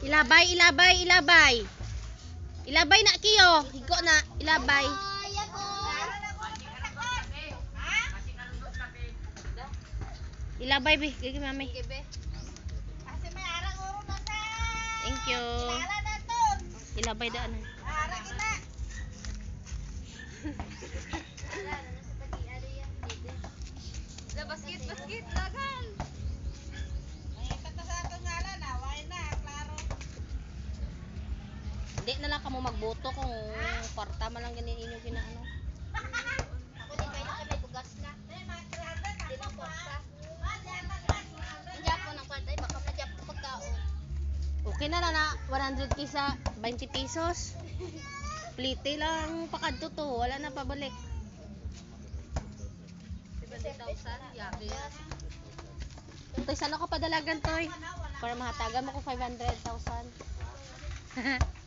Ilabay, ilabay, ilabay. Ilabay na kiyo. Higo na, ilabay. Ilabay, be. Gigi, mami. Thank you. Ilabay daan. Basket, basket, lagan. Hindi na lang ka mo magboto kung kwarta man lang ganin inyo ginaano. Ako din kayo kami bugas na. Di ba kwarta? Japo ng kwarta, baka ma-japo pagkaon. Okay na na 100 kisa 20 pesos. Plite lang pakadto to, wala na pabalik. 70,000, yaki yan. Toy, saan ako padalagan, Toy? Para mahatagan mo ko 500,000.